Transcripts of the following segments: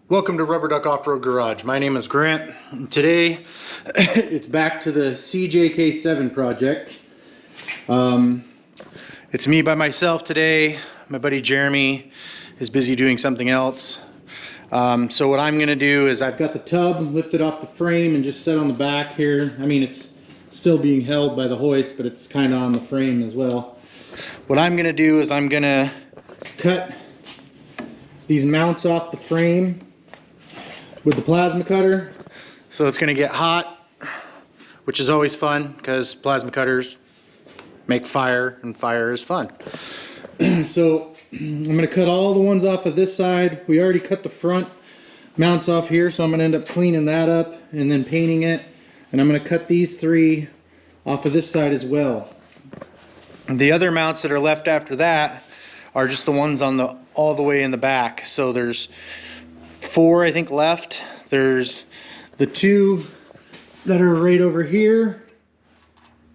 Welcome to Rubber Duck Off-Road Garage. My name is Grant, and today it's back to the CJK7 Project. It's me by myself today. My buddy Jeremy is busy doing something else. So what I'm going to do is I've got the tub lifted off the frame and just set on the back here. I mean, it's still being held by the hoist, but it's kind of on the frame as well. What I'm going to do is I'm going to cut these mounts off the frame with the plasma cutter. So it's going to get hot, which is always fun because plasma cutters make fire, and fire is fun. So I'm going to cut all the ones off of this side. We already cut the front mounts off here, so I'm going to end up cleaning that up and then painting it. And I'm going to cut these three off of this side as well. And the other mounts that are left after that are just the ones on the all the way in the back. So there's 4, I think, left. There's the 2 that are right over here.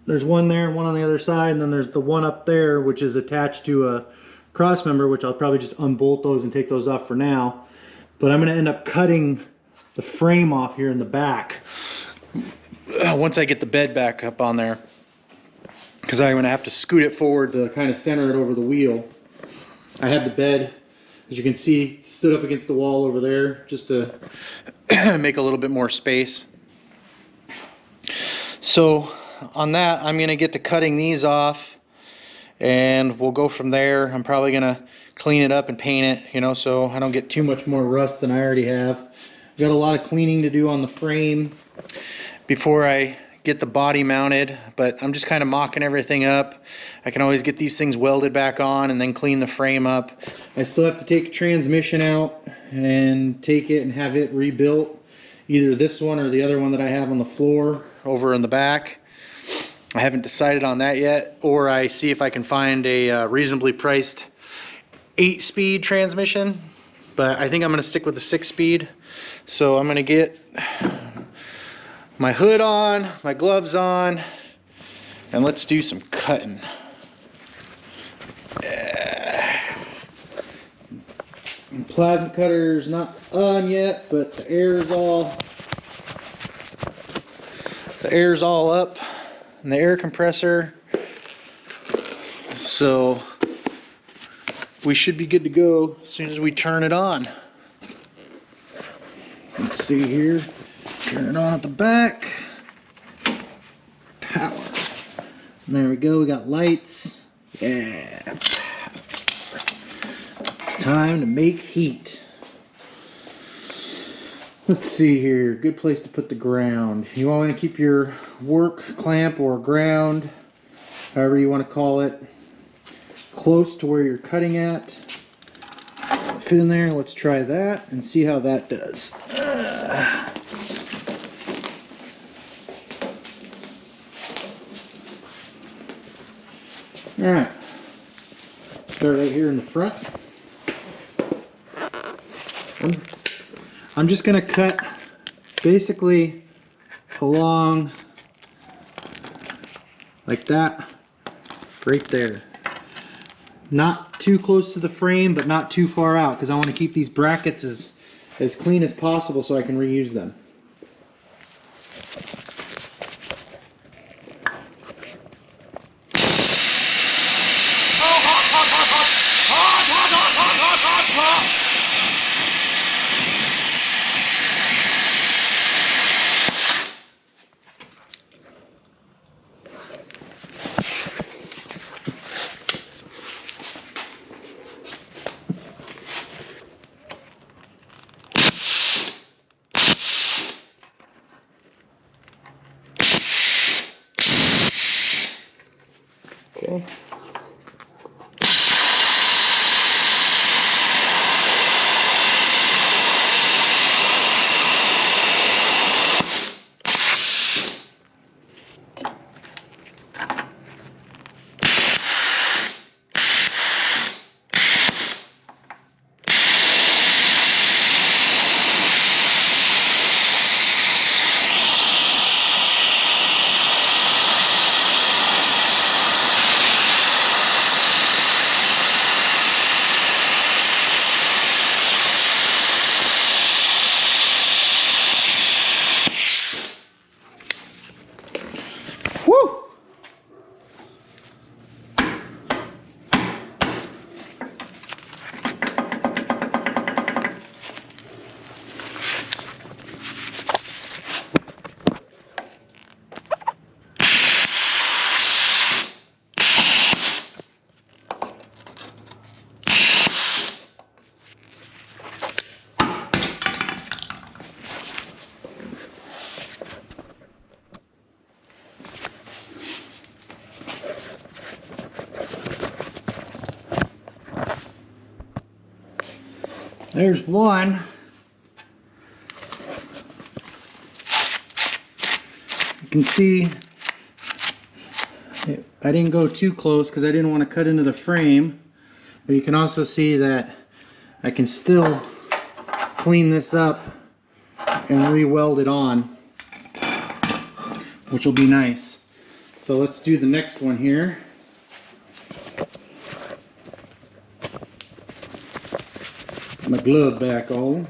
There's one there and one on the other side, and then there's the one up there which is attached to a cross member, which I'll probably just unbolt those and take those off for now. But I'm going to end up cutting the frame off here in the back once I get the bed back up on there, because I'm going to have to scoot it forward to kind of center it over the wheel. I have the bed, as you can see, stood up against the wall over there just to make a little bit more space. So on that, I'm going to get to cutting these off and we'll go from there. I'm probably going to clean it up and paint it, you know, so I don't get too much more rust than I already have. I've got a lot of cleaning to do on the frame before I get the body mounted, but I'm just kind of mocking everything up. I can always get these things welded back on and then clean the frame up. I still have to take a transmission out and take it and have it rebuilt, either this one or the other one that I have on the floor over in the back. I haven't decided on that yet, or I see if I can find a reasonably priced 8-speed transmission, but I think I'm going to stick with the 6-speed. So I'm going to get my hood on, my gloves on, and let's do some cutting. Plasma cutter's not on yet, but the air's all up in the air compressor, so we should be good to go as soon as we turn it on. Let's see here. Turn it on at the back. Power. And there we go. We got lights. Yeah. It's time to make heat. Let's see here. Good place to put the ground. You want to keep your work clamp or ground, however you want to call it, close to where you're cutting at. Fit in there. Let's try that and see how that does. Alright, start right here in the front. I'm just going to cut basically along like that, right there. Not too close to the frame, but not too far out, because I want to keep these brackets as clean as possible so I can reuse them. There's one. You can see I didn't go too close because I didn't want to cut into the frame, but you can also see that I can still clean this up and re-weld it on, which will be nice. So let's do the next one here. My glove back on.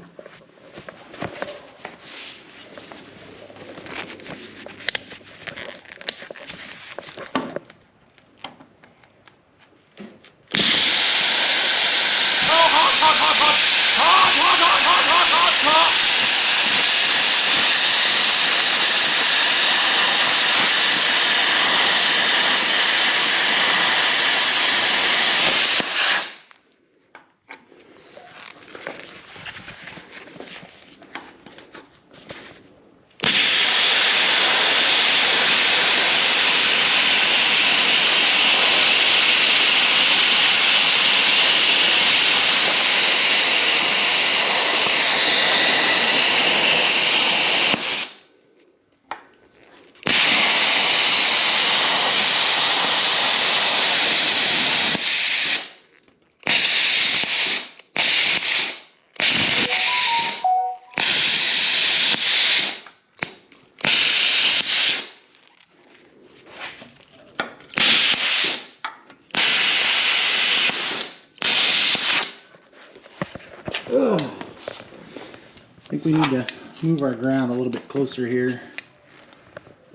Oh, I think we need to move our ground a little bit closer here.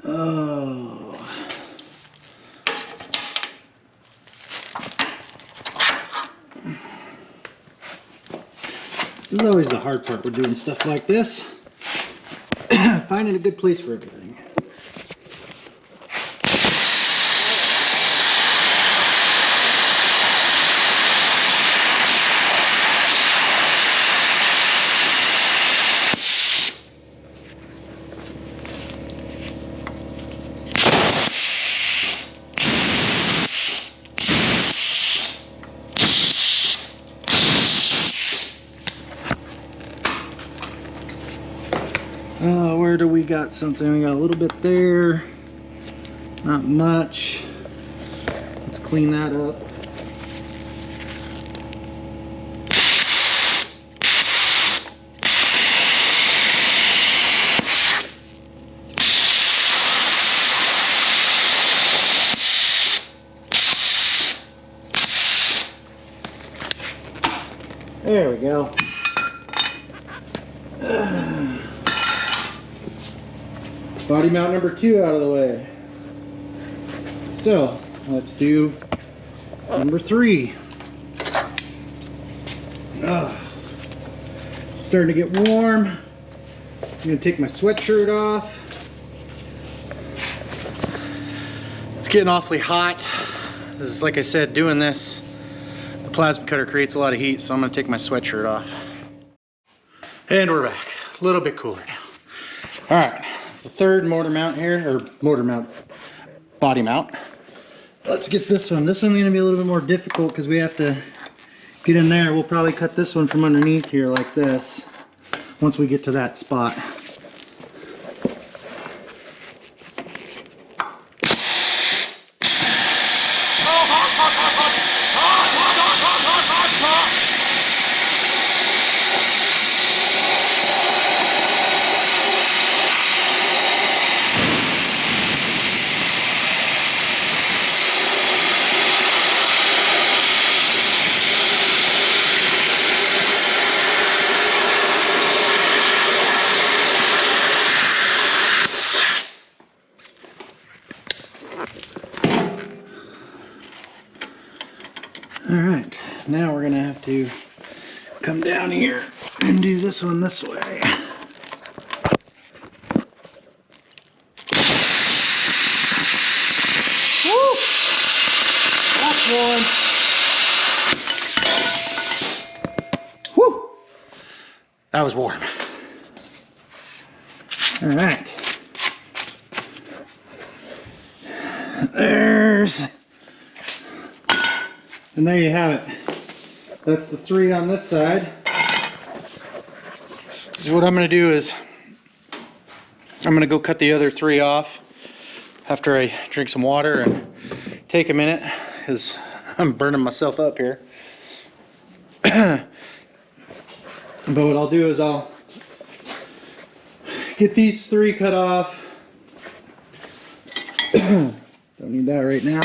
Oh. This is always the hard part. We're doing stuff like this. Finding a good place for everything. Where do we got something? We got a little bit there, not much. Let's clean that up. There we go. Body mount number 2 out of the way. So let's do number 3. It's starting to get warm. I'm gonna take my sweatshirt off. It's getting awfully hot. This is, like I said, doing this, the plasma cutter creates a lot of heat, so I'm gonna take my sweatshirt off. And we're back, a little bit cooler now. All right. The third motor mount here, or motor mount, body mount. Let's get this one. This one's going to be a little bit more difficult because we have to get in there. We'll probably cut this one from underneath here like this once we get to that spot. Alright, now we're going to have to come down here and do this one this way. Woo! That's warm. Woo! That was warm. Alright. And there you have it. That's the 3 on this side. So what I'm going to do is I'm going to go cut the other 3 off after I drink some water and take a minute, because I'm burning myself up here. But what I'll do is I'll get these 3 cut off. Don't need that right now.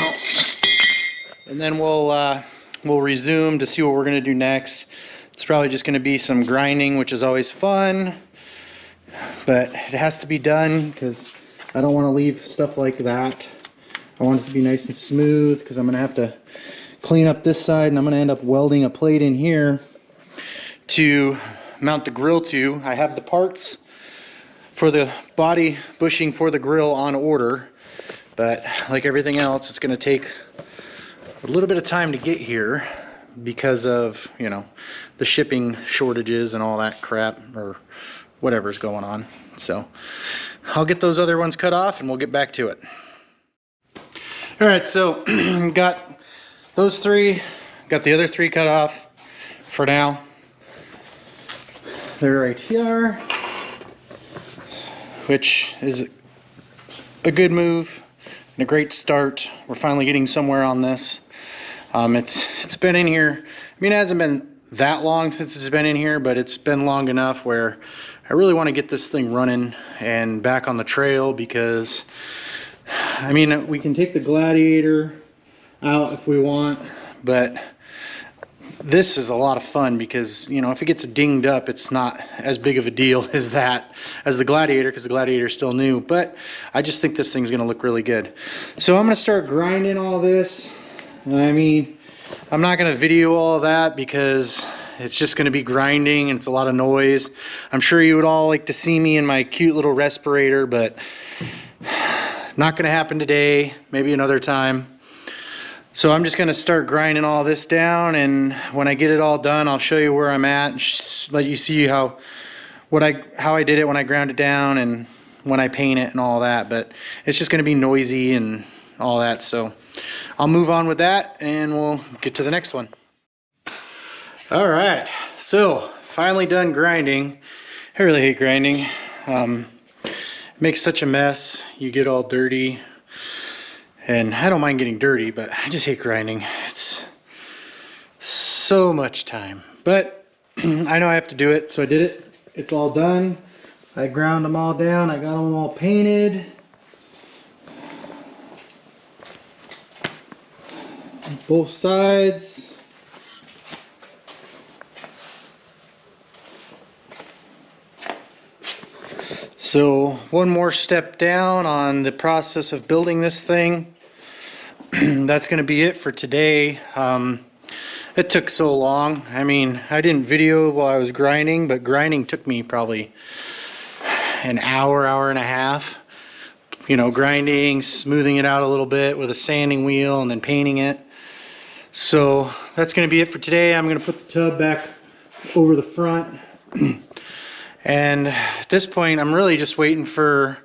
And then we'll resume to see what we're going to do next. It's probably just going to be some grinding, which is always fun, but it has to be done because I don't want to leave stuff like that. I want it to be nice and smooth, because I'm going to have to clean up this side, and I'm going to end up welding a plate in here to mount the grill to. I have the parts for the body bushing for the grill on order, but like everything else, it's going to take a little bit of time to get here because of, you know, the shipping shortages and all that crap, or whatever's going on. So I'll get those other ones cut off and we'll get back to it. All right, so got those 3, got the other 3 cut off for now. They're right here, which is a good move and a great start. We're finally getting somewhere on this. It's been in here. I mean, it hasn't been that long since it's been in here, but it's been long enough where I really want to get this thing running and back on the trail, because I mean, we can take the Gladiator out if we want, but this is a lot of fun because, you know, if it gets dinged up, it's not as big of a deal as the Gladiator, because the Gladiator is still new. But I just think this thing's going to look really good. So I'm going to start grinding all this. I mean, I'm not going to video all that because it's just going to be grinding and it's a lot of noise. I'm sure you would all like to see me in my cute little respirator, but not going to happen today, maybe another time. So I'm just going to start grinding all this down, and when I get it all done, I'll show you where I'm at and let you see how I did it when I ground it down and when I paint it and all that. But it's just going to be noisy and all that, so I'll move on with that and we'll get to the next one. All right, so finally done grinding. I really hate grinding. It makes such a mess. You get all dirty, and I don't mind getting dirty, but I just hate grinding. It's so much time, but I know I have to do it, so I did it. It's all done. I ground them all down. I got them all painted. Both sides. So one more step down on the process of building this thing. That's going to be it for today. It took so long. I mean, I didn't video while I was grinding, but grinding took me probably an hour, hour and a half. You know, grinding, smoothing it out a little bit with a sanding wheel, and then painting it. So that's going to be it for today. I'm going to put the tub back over the front. And at this point, I'm really just waiting for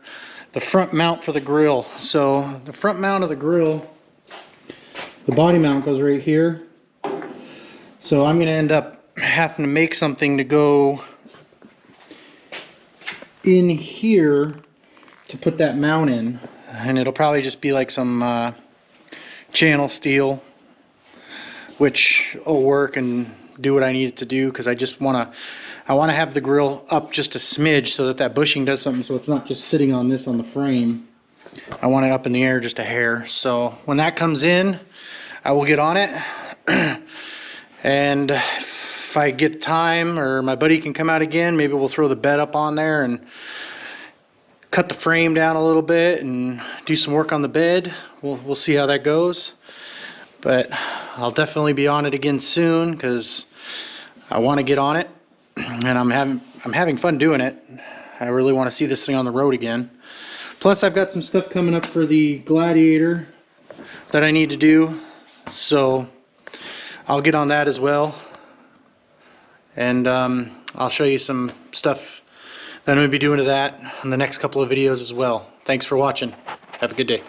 the front mount for the grill. So the front mount of the grill, the body mount goes right here. So I'm going to end up having to make something to go in here to put that mount in. And it'll probably just be like some channel steel, which will work and do what I need it to do, because I just want to have the grill up just a smidge so that bushing does something, so it's not just sitting on this on the frame. I want it up in the air just a hair. So when that comes in, I will get on it. And if I get time, or my buddy can come out again, maybe we'll throw the bed up on there and cut the frame down a little bit and do some work on the bed. We'll see how that goes. But I'll definitely be on it again soon, because I want to get on it, and I'm having fun doing it. I really want to see this thing on the road again. Plus, I've got some stuff coming up for the Gladiator that I need to do, so I'll get on that as well. And I'll show you some stuff that I'm going to be doing to that in the next couple of videos as well. Thanks for watching. Have a good day.